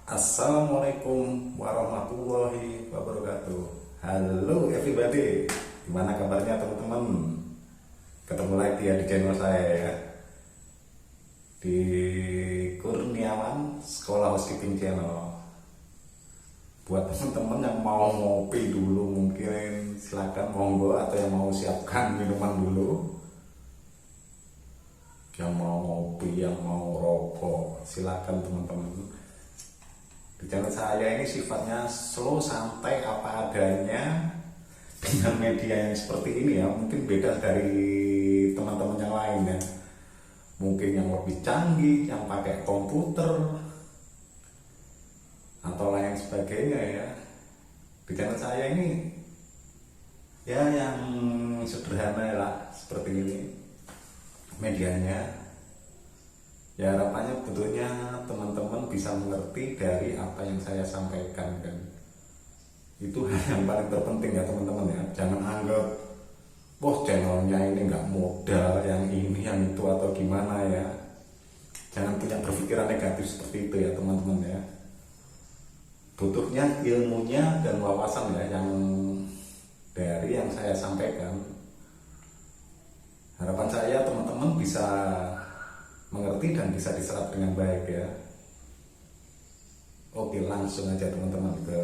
Assalamualaikum warahmatullahi wabarakatuh. Halo everybody, gimana kabarnya teman-teman? Ketemu lagi ya di channel saya ya, di Kurniawan Sekolah Housekeeping Channel. Buat teman-teman yang mau ngopi dulu mungkin silakan monggo, atau yang mau siapkan minuman dulu. Yang mau ngopi, yang mau rokok, silakan teman-teman. Di channel saya ini sifatnya slow, santai, apa adanya, dengan media yang seperti ini ya. Mungkin beda dari teman-teman yang lain ya, mungkin yang lebih canggih, yang pakai komputer atau lain sebagainya ya. Di channel saya ini ya yang sederhana lah, seperti ini medianya. Ya harapannya betulnya teman-teman bisa mengerti dari apa yang saya sampaikan kan. Itu hal yang paling terpenting ya teman-teman ya. Jangan anggap wah channelnya ini nggak modal, yang ini yang itu atau gimana ya. Jangan punya berpikiran negatif seperti itu ya teman-teman ya. Butuhnya ilmunya dan wawasan ya, yang dari yang saya sampaikan. Harapan saya teman-teman bisa mengerti dan bisa diserap dengan baik ya. Oke, langsung aja teman-teman ke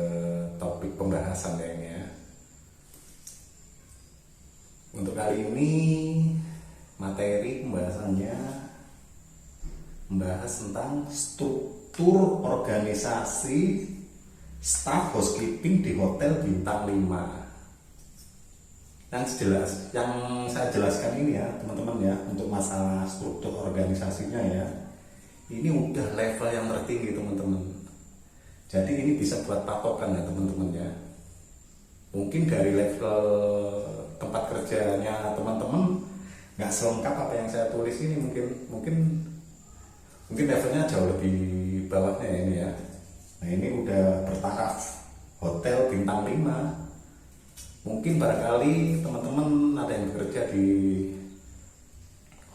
topik pembahasan ya ini ya. Untuk kali ini materi pembahasannya membahas tentang struktur organisasi staf housekeeping di hotel bintang 5. Yang saya jelaskan ini ya teman-teman ya, untuk masalah struktur organisasinya ya, ini udah level yang tertinggi teman-teman. Jadi ini bisa buat patokan ya teman-teman ya. Mungkin dari level tempat kerjanya teman-teman nggak selengkap apa yang saya tulis ini, mungkin levelnya jauh lebih bawahnya ya ini ya. Nah ini udah bertaraf hotel bintang 5. Mungkin barangkali teman-teman ada yang bekerja di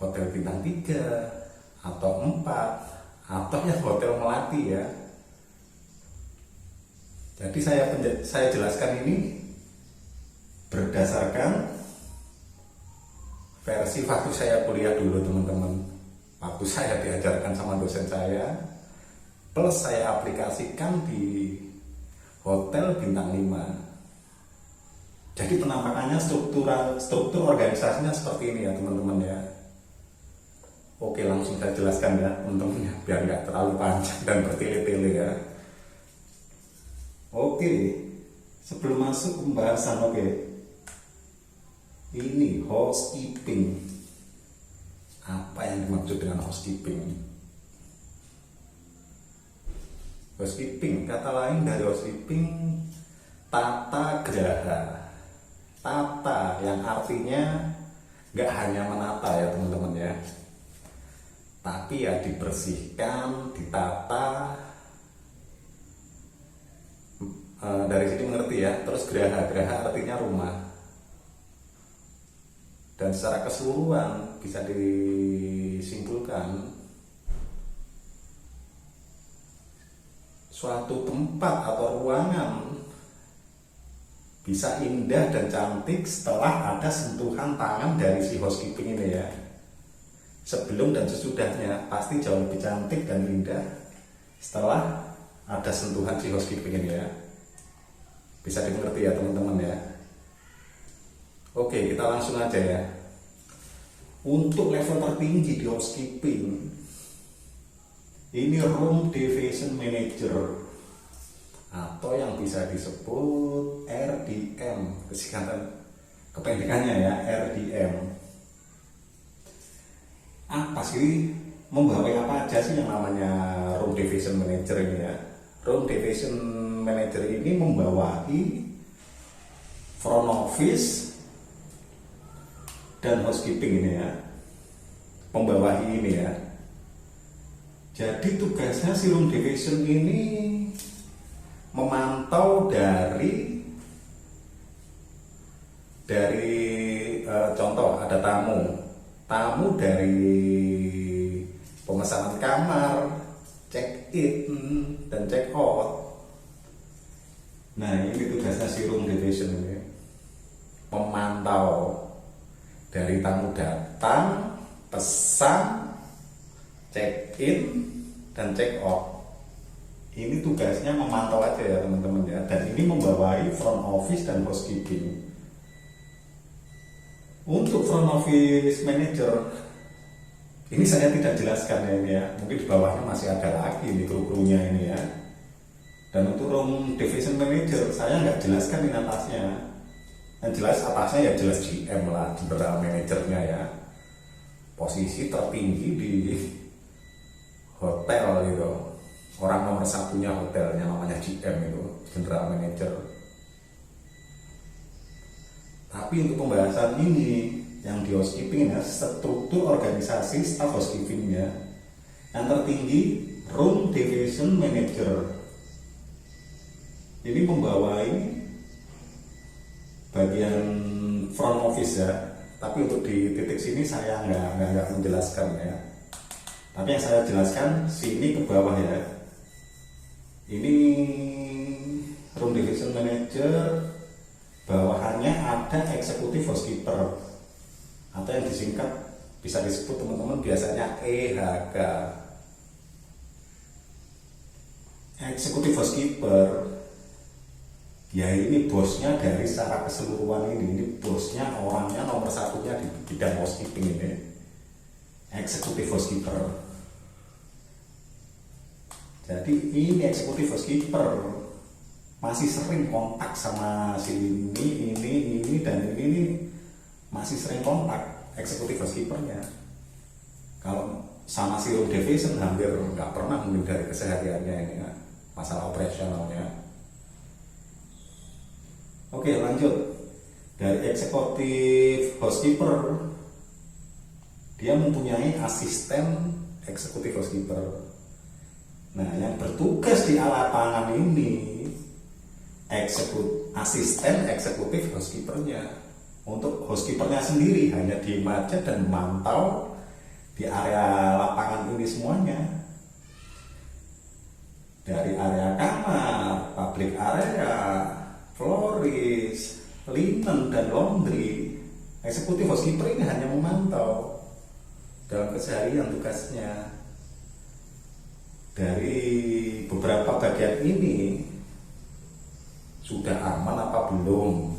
hotel bintang 3 atau 4 atau ya hotel melati ya. Jadi saya jelaskan ini berdasarkan versi waktu saya kuliah dulu teman-teman. Waktu saya diajarkan sama dosen saya, plus saya aplikasikan di hotel bintang 5. Jadi penampakannya struktur organisasinya seperti ini ya teman-teman ya. Oke, langsung saya jelaskan ya teman-teman ya, biar nggak terlalu panjang dan bertele-tele ya. Oke, sebelum masuk pembahasan, ini housekeeping. Apa yang dimaksud dengan housekeeping? Housekeeping, kata lain dari housekeeping, tata graha. Tata yang artinya nggak hanya menata ya teman-teman ya, tapi ya dibersihkan, ditata. Dari sini mengerti ya. Terus graha artinya rumah, dan secara keseluruhan bisa disimpulkan suatu tempat atau ruangan bisa indah dan cantik setelah ada sentuhan tangan dari si housekeeping ini ya. Sebelum dan sesudahnya pasti jauh lebih cantik dan indah setelah ada sentuhan si housekeeping ini ya. Bisa dimengerti ya teman-teman ya. Oke, kita langsung aja ya. Untuk level tertinggi di housekeeping, ini room division manager, atau yang bisa disebut RDM, kesingkatan kependekannya ya, RDM. Apa sih, membawai apa aja sih yang namanya room division manager ini ya? Room division manager ini membawahi front office dan housekeeping ini ya, membawahi ini ya. Jadi tugasnya si room division ini memantau dari contoh ada tamu dari pemesanan kamar, check in dan check out. Nah ini tugasnya si room division ini, memantau dari tamu datang, pesan, check in dan check out. Ini tugasnya memantau aja ya teman-teman ya, dan ini membawai front office dan housekeeping. Untuk front office manager ini saya tidak jelaskan ya ini ya, mungkin di bawahnya masih ada lagi ini kru-krunya ini ya. Dan untuk room division manager saya nggak jelaskan ini atasnya. Yang jelas atasnya ya jelas GM lah, general manajernya ya. Posisi tertinggi di hotel gitu. Orang nomor satunya hotelnya namanya GM itu, general manager. Tapi untuk pembahasan ini yang di housekeeping ya, struktur organisasi staff housekeepingnya yang tertinggi room division manager. Ini membawai bagian front office ya. Tapi untuk di titik sini saya nggak menjelaskan ya. Tapi yang saya jelaskan sini ke bawah ya. Ini room division manager, bawahannya ada executive housekeeper atau yang disingkat bisa disebut teman-teman biasanya EHK. Executive housekeeper ya ini bosnya dari secara keseluruhan ini bosnya, orangnya nomor satunya di bidang housekeeping ini, executive housekeeper. Jadi ini executive housekeeper masih sering kontak sama si ini dan ini masih sering kontak executive housekeepernya. Kalau sama si room division hampir nggak pernah mungkin dari kesehariannya ini ya, masalah operasionalnya. Oke lanjut, dari executive housekeeper dia mempunyai asisten executive housekeeper. Nah yang bertugas di lapangan ini asisten eksekutif housekeepernya. Untuk housekeepernya sendiri hanya diem aja dan memantau di area lapangan ini semuanya, dari area kamar, public area, florist, linen dan laundry. Eksekutif housekeeper ini hanya memantau dalam keseharian tugasnya. Dari beberapa bagian ini sudah aman apa belum?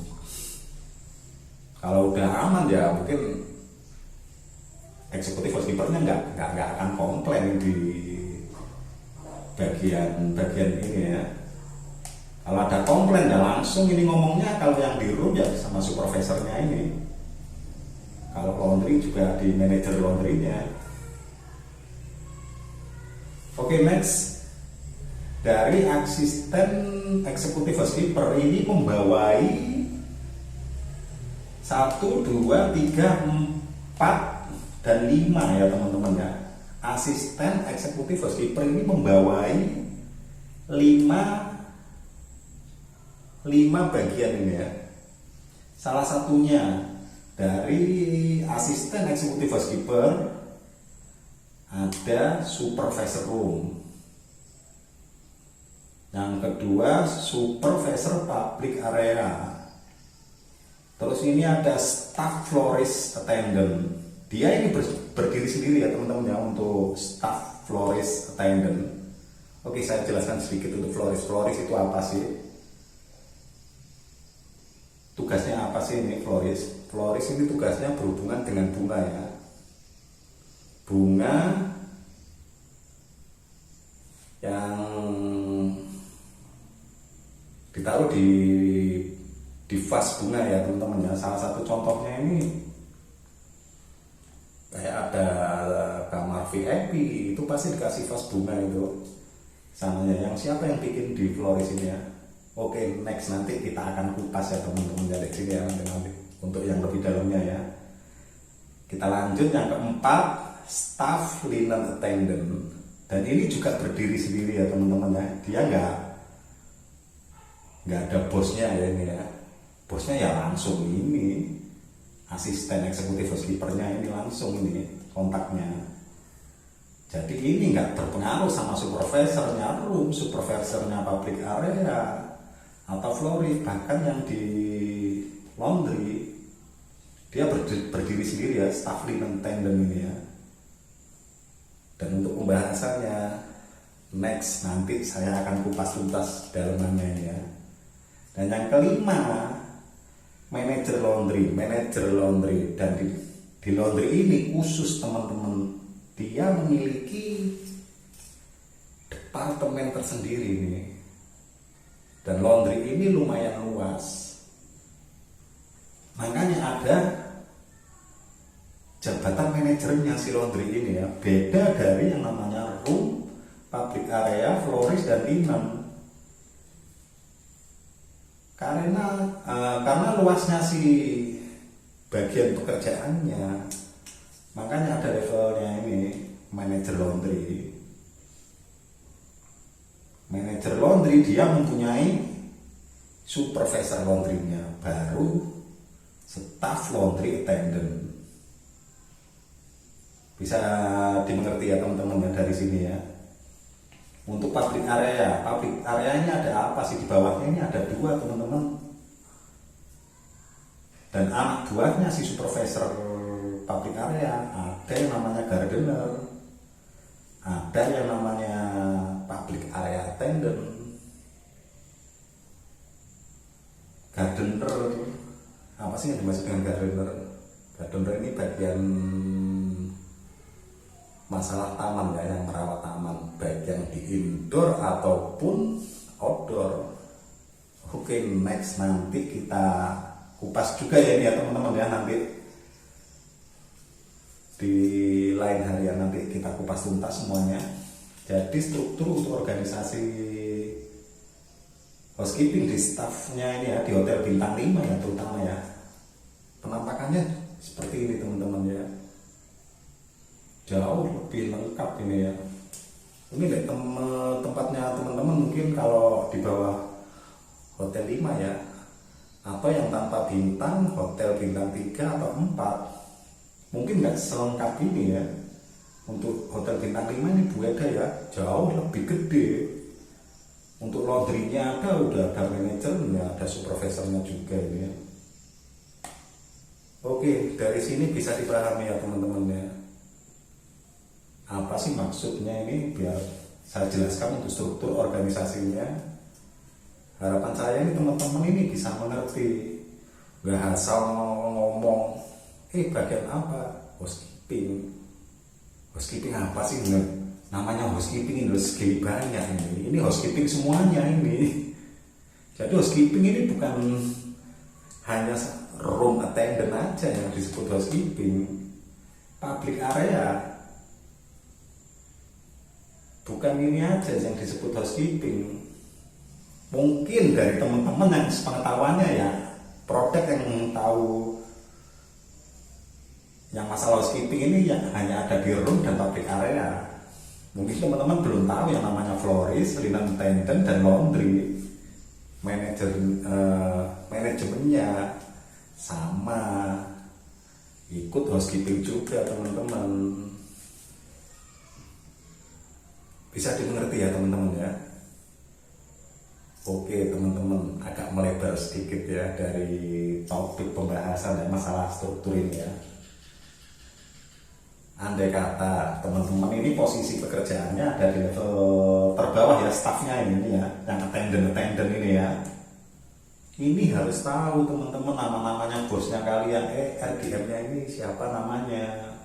Kalau udah aman ya mungkin eksekutif housekeepernya nggak akan komplain di bagian ini ya. Kalau ada komplain ya langsung ini ngomongnya kalau yang di room ya sama supervisornya ini. Kalau laundry juga di manajer laundrynya. Oke next, dari asisten eksekutif housekeeper ini membawai 1, 2, 3, 4 dan 5 ya teman-teman ya. Asisten eksekutif housekeeper ini membawai 5 bagian ini ya. Salah satunya dari asisten eksekutif housekeeper ada supervisor room. Yang kedua supervisor public area. Terus ini ada staff florist attendant. Dia ini berdiri sendiri ya teman-teman ya untuk staff florist attendant. Oke saya jelaskan sedikit untuk florist. Florist itu apa sih? Tugasnya apa sih ini florist? Florist ini tugasnya berhubungan dengan bunga ya. Bunga yang ditaruh di vas bunga ya teman-teman ya. Salah satu contohnya ini kayak ada kamar VIP itu pasti dikasih vas bunga itu sananya. Yang siapa yang bikin di florist ini ya? Oke next nanti kita akan kupas ya teman-teman dari sini ya nanti untuk yang lebih dalamnya ya. Kita lanjut yang keempat, staff linen attendant. Dan ini juga berdiri sendiri ya teman-teman ya. Dia nggak ada bosnya ya ini ya. Bosnya ya langsung ini asisten eksekutif housekeepernya ini langsung ini kontaknya. Jadi ini nggak berpengaruh sama supervisornya room, supervisornya public area atau florist. Bahkan yang di laundry dia berdiri sendiri ya, staff linen tandem ini ya. Dan untuk pembahasannya next, nanti saya akan kupas tuntas dalamannya ini ya. Dan yang kelima, manajer laundry. Dan di laundry ini khusus teman-teman, dia memiliki departemen tersendiri nih. Dan laundry ini lumayan luas. Makanya ada jabatan manajernya si laundry ini ya. Beda dari yang namanya room, public area, florist, dan linen. Karena luasnya si bagian pekerjaannya, makanya ada levelnya ini, manajer laundry. Manajer laundry dia mempunyai supervisor laundrynya, baru staff laundry attendant. Bisa dimengerti ya teman-teman ya dari sini ya. Untuk public area ini ada apa sih? Di bawahnya ini ada 2 teman-teman. Dan anak buahnya si supervisor public area, ada yang namanya gardener, ada yang namanya public area attendant. Gardener, apa sih yang dimaksud dengan gardener? Gardener ini bagian masalah taman ya, yang merawat taman, baik yang di indoor ataupun outdoor. Oke, next nanti kita kupas juga ya ini ya teman-teman ya, nanti di lain hari ya, nanti kita kupas tuntas semuanya. Jadi struktur untuk organisasi housekeeping di staffnya ini ya, di hotel bintang 5 ya terutama ya, penampakannya seperti ini teman-teman ya. Jauh lebih lengkap ini ya. Ini deh tempatnya teman-teman mungkin kalau di bawah hotel 5 ya, atau yang tanpa bintang, hotel bintang 3 atau 4, mungkin nggak selengkap ini ya. Untuk hotel bintang 5 ini beda ya, jauh lebih gede. Untuk laundry-nya udah ada manajernya, ada supervisornya juga ini ya. Oke, dari sini bisa dipahami ya teman-teman ya, apa sih maksudnya ini, biar saya jelaskan untuk struktur organisasinya. Harapan saya ini teman-teman ini bisa mengerti, nggak asal ngomong bagian apa, housekeeping apa sih, namanya housekeeping ini segini banyak ini housekeeping semuanya ini. Jadi housekeeping ini bukan hanya room attendant aja yang disebut housekeeping. Public area bukan ini aja yang disebut housekeeping. Mungkin dari teman-teman yang sepengetahuannya ya, produk yang tahu yang masalah housekeeping ini ya hanya ada di room dan public area. Mungkin teman-teman belum tahu yang namanya florist, linen attendant, dan laundry. Manajemennya sama, ikut housekeeping juga teman-teman. Bisa dimengerti ya teman-teman ya. Oke teman-teman, agak melebar sedikit ya dari topik pembahasan dan masalah struktur ini ya. Andai kata teman-teman ini posisi pekerjaannya ada di level terbawah ya, staffnya ini ya, yang attendant ini ya, ini harus tahu teman-teman nama-namanya bosnya kalian, RGM-nya ini siapa namanya,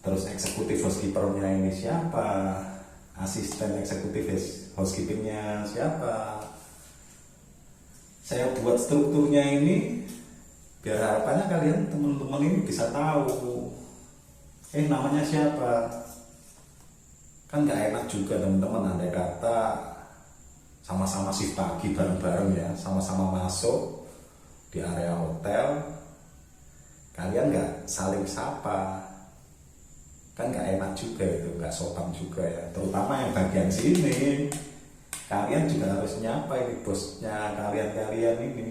terus eksekutif housekeeper-nya ini siapa, asisten eksekutif housekeeping-nya siapa. Saya buat strukturnya ini biar harapannya kalian teman-teman ini bisa tahu namanya siapa. Kan gak enak juga teman-teman andai kata sama-sama shift pagi bareng-bareng ya, sama-sama masuk di area hotel, kalian gak saling sapa, kan gak enak juga itu, gak sopan juga ya. Terutama yang bagian sini, kalian juga harus nyapa ini bosnya kalian ini.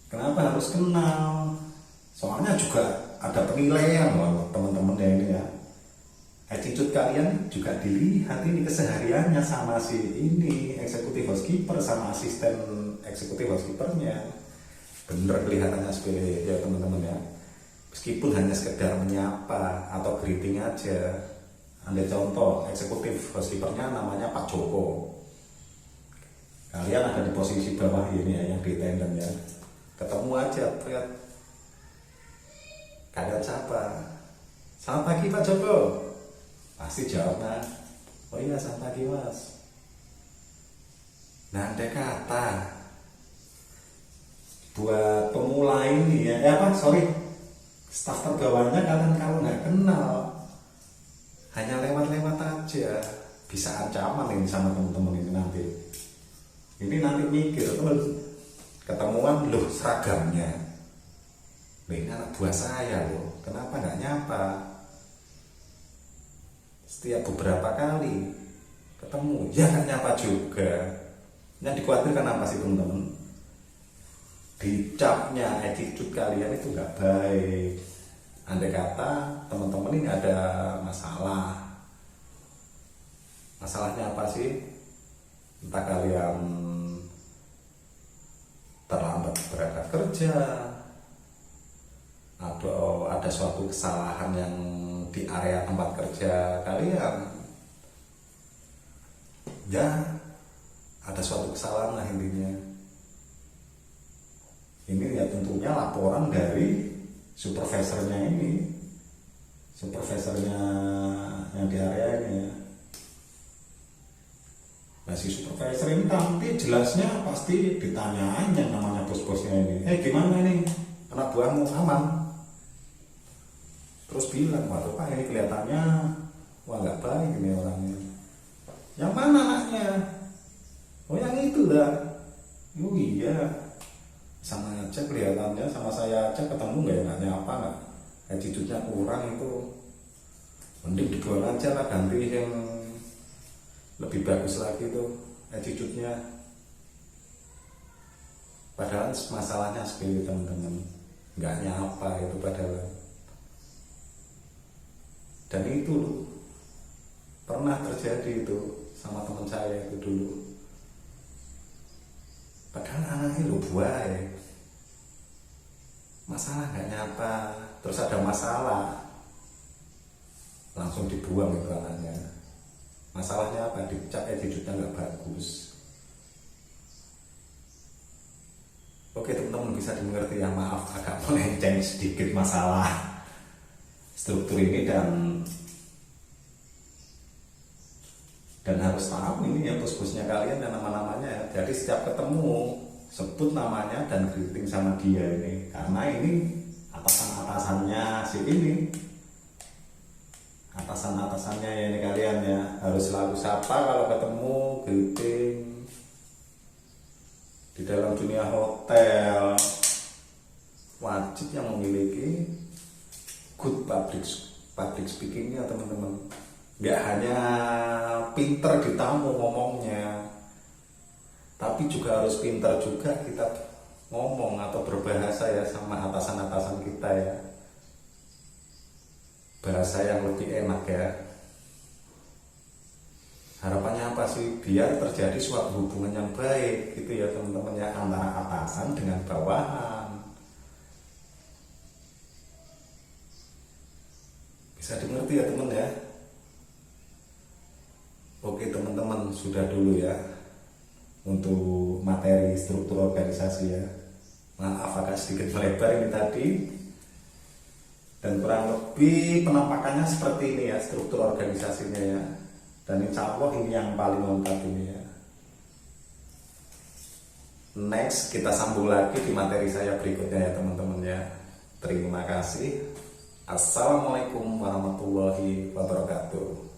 Kenapa harus kenal? Soalnya juga ada penilaian loh teman-teman ya ini ya. Attitude kalian juga dilihat ini kesehariannya sama si ini eksekutif housekeeper sama asisten eksekutif housekeepernya. Bener kelihatannya sepele ya teman-teman ya. Meskipun hanya sekedar menyapa atau greeting aja. Ambil contoh eksekutif housekeepernya namanya Pak Joko. Kalian ada di posisi bawah ini ya yang di tenden ya. Ketemu aja lihat. Kalian siapa? Selamat pagi Pak Joko. Pasti jawabnya, oh iya selamat pagi mas. Nah andai kata buat pemula ini ya, staf pegawainya kalian kalau nggak kenal, hanya lewat-lewat aja, bisa ancaman ini sama teman-teman ini nanti. Ini nanti mikir teman, ketemuan loh seragamnya, ini anak buah saya loh, kenapa nggak nyapa? Setiap beberapa kali ketemu ya kan nyapa juga. Yang dikhawatirkan apa sih teman-teman? Dicapnya attitude kalian itu nggak baik. Andai kata teman-teman ini ada masalah, masalahnya apa sih? Entah kalian terlambat berangkat kerja atau ada suatu kesalahan yang di area tempat kerja kalian, ya ada suatu kesalahan lah intinya. Ini ya tentunya laporan dari supervisornya yang di area ini ya. Nah si supervisor ini nanti jelasnya pasti ditanyain yang namanya bos-bosnya ini, gimana nih anak buahmu aman? Terus bilang, waduh Pak ini kelihatannya wah nggak baik ini orangnya. Yang mana anaknya? Oh yang itu lah. Oh iya, sama aja kelihatannya, sama saya aja ketemu nggak nyapa nggak, attitude-nya kurang itu. Mending dibuang aja lah, ganti yang lebih bagus lagi tuh attitude-nya. Padahal masalahnya sepele teman-teman, nggak nyapa itu padahal. Dan itu pernah terjadi itu sama teman saya itu dulu. Padahal anaknya lo buai, masalah nggak nyapa, terus ada masalah langsung dibuang itu anaknya. Masalahnya apa? Dicap attitude-nya nggak bagus. Oke teman-teman bisa dimengerti ya, maaf agak melenceng sedikit masalah struktur ini dan harus tahu ini ya bos-bosnya kalian dan nama-namanya ya. Jadi setiap ketemu sebut namanya dan greeting sama dia ini, karena ini atasannya si ini, atasannya ya ini kalian ya, harus selalu sapa kalau ketemu, greeting. Di dalam dunia hotel wajib yang memiliki good public speakingnya teman-teman. Nggak hanya pinter di tamu ngomongnya, tapi juga harus pinter juga kita ngomong atau berbahasa ya sama atasan-atasan kita ya. Bahasa yang lebih enak ya. Harapannya apa sih? Biar terjadi suatu hubungan yang baik gitu ya teman-teman ya, antara atasan dengan bawahan. Bisa dimengerti ya teman ya. Oke teman-teman, sudah dulu ya untuk materi struktur organisasi ya. Maaf agak sedikit melebar ini tadi, dan kurang lebih penampakannya seperti ini ya struktur organisasinya ya. Dan insya Allah ini yang paling lengkap ini ya. Next kita sambung lagi di materi saya berikutnya ya teman-teman ya. Terima kasih. Assalamualaikum warahmatullahi wabarakatuh.